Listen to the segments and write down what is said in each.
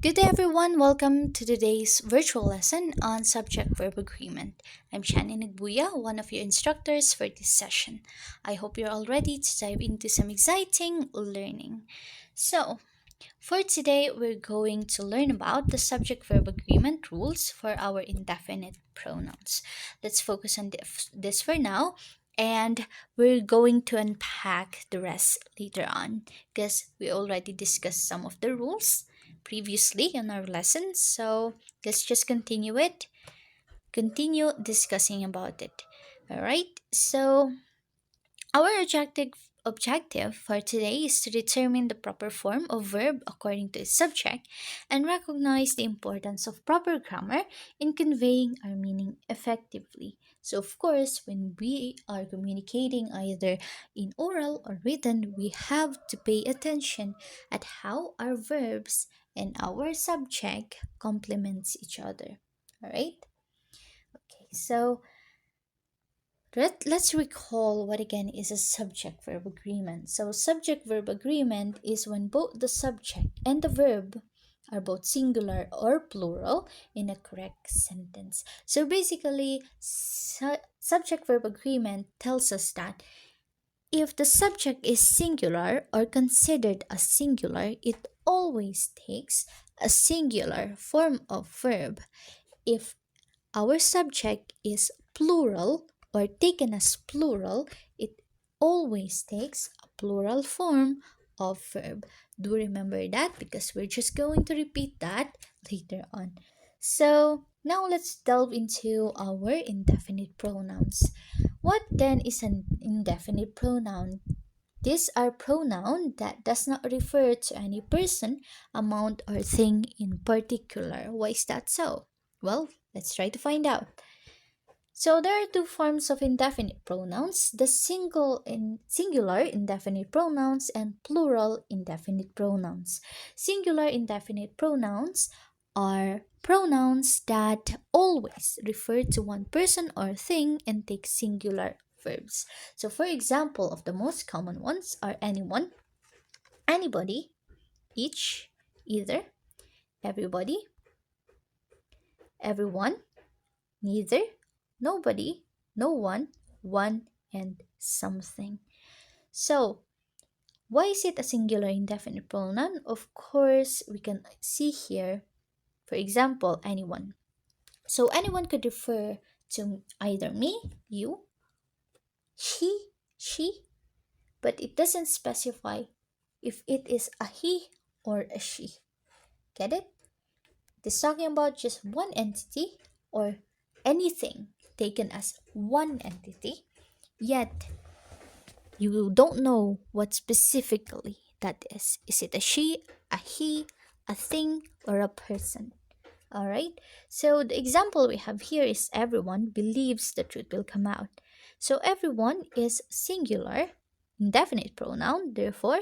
Good day, everyone. Welcome to today's virtual lesson on subject verb agreement. I'm Shannen Agbuya, one of your instructors for this session. I hope you're all ready to dive into some exciting learning. So, for today, we're going to learn about the subject verb agreement rules for our indefinite pronouns. Let's focus on this for now, and we're going to unpack the rest later on because we already discussed some of the rules previously in our lessons. So let's just continue discussing about it. All right. So our objective for today is to determine the proper form of verb according to its subject and recognize the importance of proper grammar in conveying our meaning effectively. So, of course, when we are communicating either in oral or written, we have to pay attention at how our verbs and our subject complements each other. All right? Okay, so let's recall what again is a subject verb agreement. So, subject verb agreement is when both the subject and the verb are both singular or plural in a correct sentence. So, basically, subject verb agreement tells us that if the subject is singular or considered as singular, it always takes a singular form of verb. If our subject is plural or taken as plural, it always takes a plural form of verb. Do remember that because we're just going to repeat that later on. So now let's delve into our indefinite pronouns. What then is an indefinite pronoun? These are pronoun that does not refer to any person, amount, or thing in particular. Why is that so? Well, let's try to find out. So there are two forms of indefinite pronouns, the singular indefinite pronouns and plural indefinite pronouns. Singular indefinite pronouns are pronouns that always refer to one person or thing and take singular verbs. So for example, of the most common ones are anyone, anybody, each, either, everybody, everyone, neither, nobody, no one, and something. So, why is it a singular indefinite pronoun? Of course, we can see here, for example, anyone. So, anyone could refer to either me, you, he, she, but it doesn't specify if it is a he or a she. Get it? It is talking about just one entity or anything taken as one entity, yet you don't know what specifically that is. Is it a she, a he, a thing, or a person? Alright, so the example we have here is everyone believes the truth will come out. So everyone is singular, indefinite pronoun, therefore,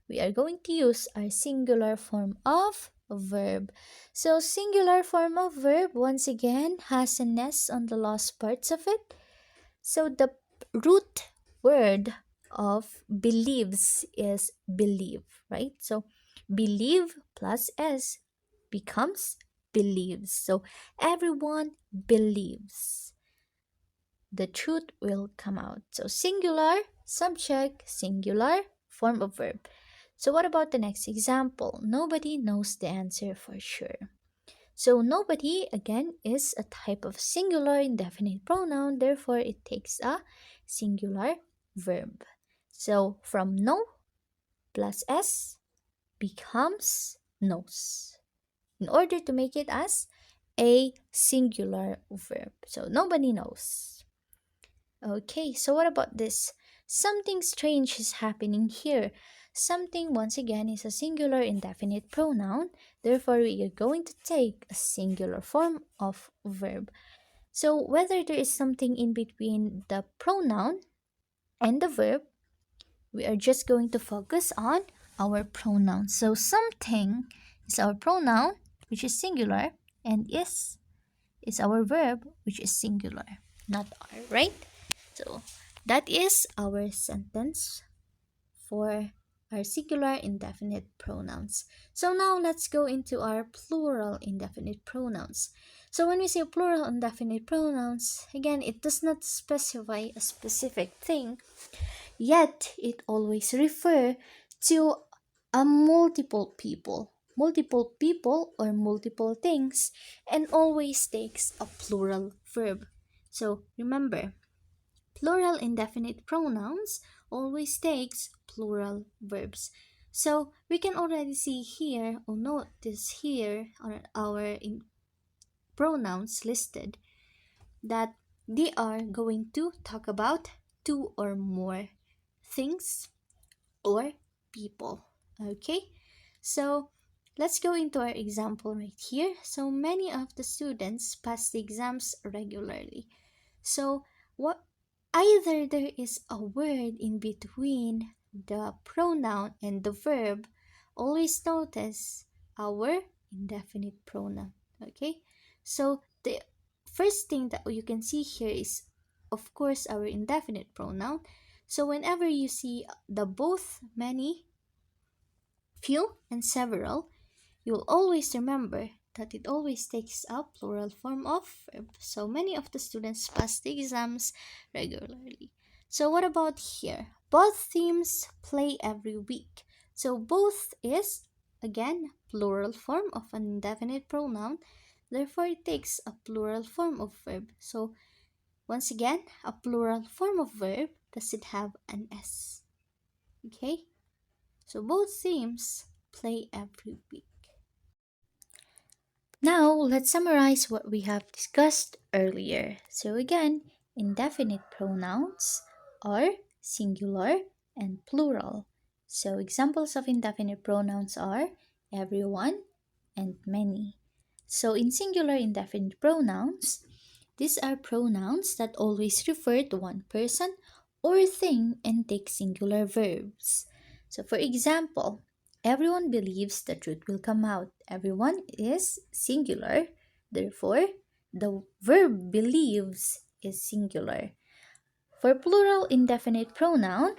we are going to use our singular form of verb. So singular form of verb, once again, has an S on the last parts of it. So the root word of believes is believe, right? So believe plus S becomes believes. So everyone believes the truth will come out. So singular, subject, singular, form of verb. So what about the next example? Nobody knows the answer for sure. So nobody again is a type of singular indefinite pronoun, therefore it takes a singular verb. So from know plus S becomes knows in order to make it as a singular verb. So nobody knows. Okay, so what about this? Something strange is happening here. Something, once again, is a singular indefinite pronoun. Therefore, we are going to take a singular form of verb. So whether there is something in between the pronoun and the verb, we are just going to focus on our pronoun. So something is our pronoun, which is singular, and is our verb, which is singular, not are, right? So that is our sentence for our singular indefinite pronouns. So now let's go into our plural indefinite pronouns. So when we say plural indefinite pronouns, again, it does not specify a specific thing, yet it always refer to a multiple people or multiple things, and always takes a plural verb. So remember, plural indefinite pronouns always takes plural verbs. So we can already see here or notice here on our pronouns listed that they are going to talk about two or more things or people. Okay, so let's go into our example right here. So many of the students pass the exams regularly. So what, either there is a word in between the pronoun and the verb, always notice our indefinite pronoun. Okay, so the first thing that you can see here is, of course, our indefinite pronoun. So whenever you see the both, many, few, and several, you'll always remember that it always takes a plural form of verb. So many of the students pass the exams regularly. So what about here? Both teams play every week. So both is, again, plural form of an indefinite pronoun. Therefore, it takes a plural form of verb. So once again, a plural form of verb doesn't have an S. Okay? So both themes play every week. Now, let's summarize what we have discussed earlier. So again, indefinite pronouns are singular and plural. So examples of indefinite pronouns are everyone and many. So in singular indefinite pronouns, these are pronouns that always refer to one person or thing and take singular verbs. So for example, everyone believes the truth will come out. Everyone is singular, therefore, the verb believes is singular. For plural indefinite pronoun,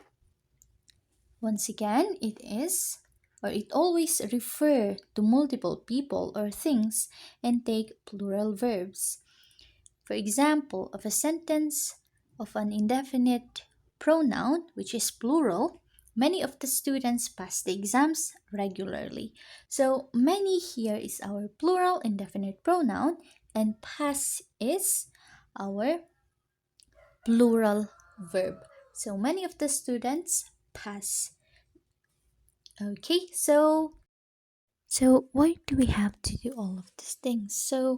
once again, it is or it always refer to multiple people or things and take plural verbs. For example, of a sentence of an indefinite pronoun, which is plural, many of the students pass the exams regularly. So, many here is our plural indefinite pronoun, and pass is our plural verb. So, many of the students pass. Okay, so why do we have to do all of these things? So,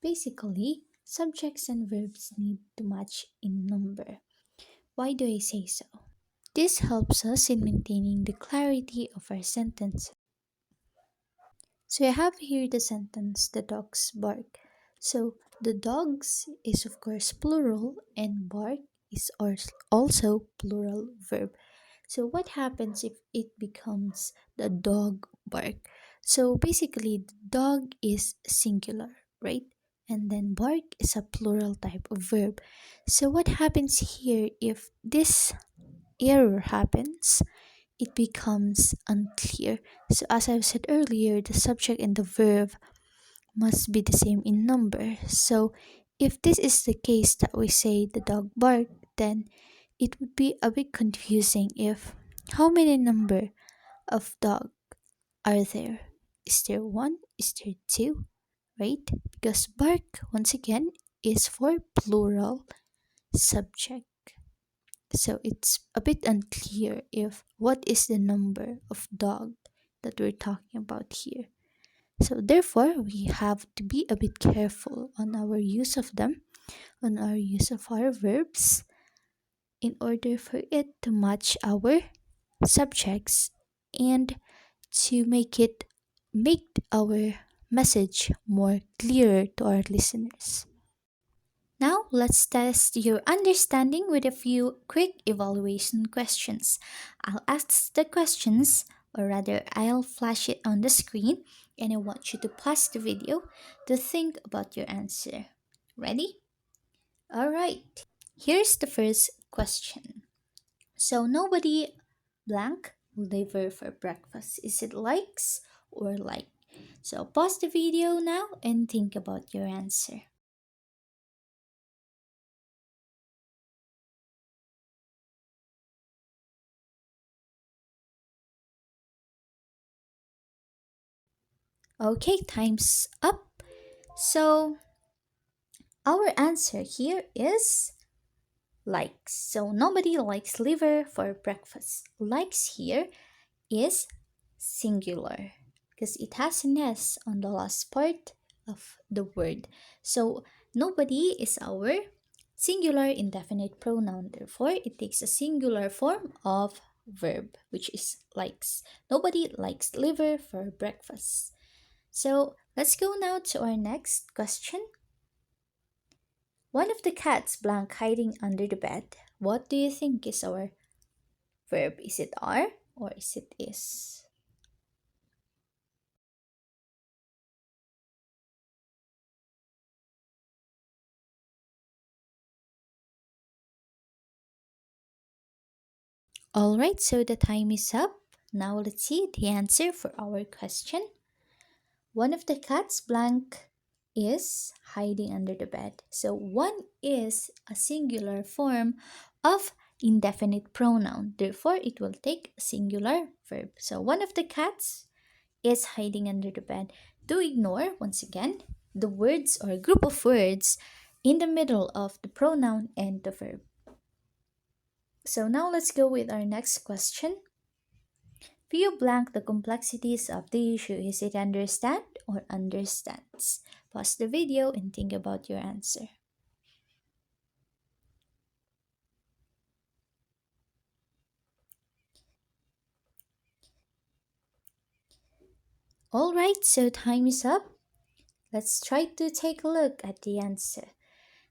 basically, subjects and verbs need to match in number. Why do I say so? This helps us in maintaining the clarity of our sentence. So I have here the sentence, the dogs bark. So the dogs is of course plural and bark is also plural verb. So what happens if it becomes the dog bark? So basically the dog is singular, right? And then bark is a plural type of verb. So what happens here if this error happens? It becomes unclear. So as I've said earlier, the subject and the verb must be the same in number. So if this is the case that we say the dog barked, then it would be a bit confusing if how many number of dog are there? Is there one? Is there two? Right? Because bark once again is for plural subject. So it's a bit unclear if what is the number of dog that we're talking about here. So therefore, we have to be a bit careful on our use of them, on our use of our verbs, in order for it to match our subjects and to make our message more clearer to our listeners. Now, let's test your understanding with a few quick evaluation questions. I'll ask the questions, or rather, I'll flash it on the screen, and I want you to pause the video to think about your answer. Ready? Alright, here's the first question. So, nobody blank liver for breakfast? Is it likes or like? So pause the video now and think about your answer. Okay, time's up. So our answer here is likes. So nobody likes liver for breakfast. Likes here is singular because it has an S on the last part of the word. So nobody is our singular indefinite pronoun. Therefore, it takes a singular form of verb, which is likes. Nobody likes liver for breakfast. So let's go now to our next question. One of the cats blank hiding under the bed. What do you think is our verb? Is it are or is it is? Alright, so the time is up. Now let's see the answer for our question. One of the cats blank is hiding under the bed. So one is a singular form of indefinite pronoun. Therefore, it will take a singular verb. So one of the cats is hiding under the bed. Do ignore, once again, the words or group of words in the middle of the pronoun and the verb. So now let's go with our next question. Fill blank the complexities of the issue. Is it understand or understands? Pause the video and think about your answer. Alright, so time is up. Let's try to take a look at the answer.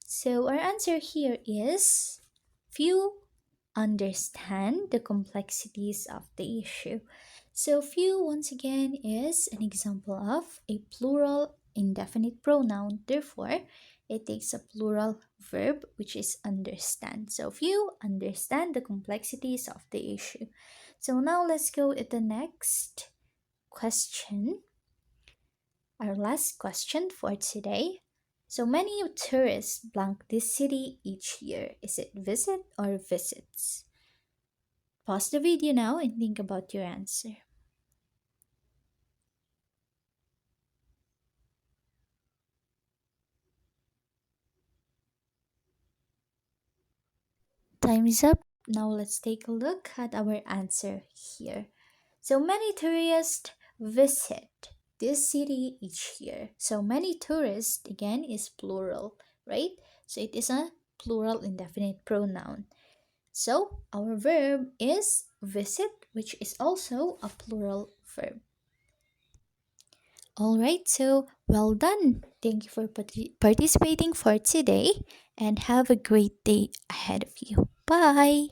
So our answer here is few understand the complexities of the issue. So few once again is an example of a plural indefinite pronoun. Therefore, it takes a plural verb which is understand. So few understand the complexities of the issue. So now let's go at the next question. Our last question for today. So many tourists blank this city each year. Is it visit or visits? Pause the video now and think about your answer. Time is up. Now let's take a look at our answer here. So many tourists visit this city each year. So many tourists again is plural, right? So it is a plural indefinite pronoun. So our verb is visit, which is also a plural verb. All right, so well done. Thank you for participating for today and have a great day ahead of you. Bye.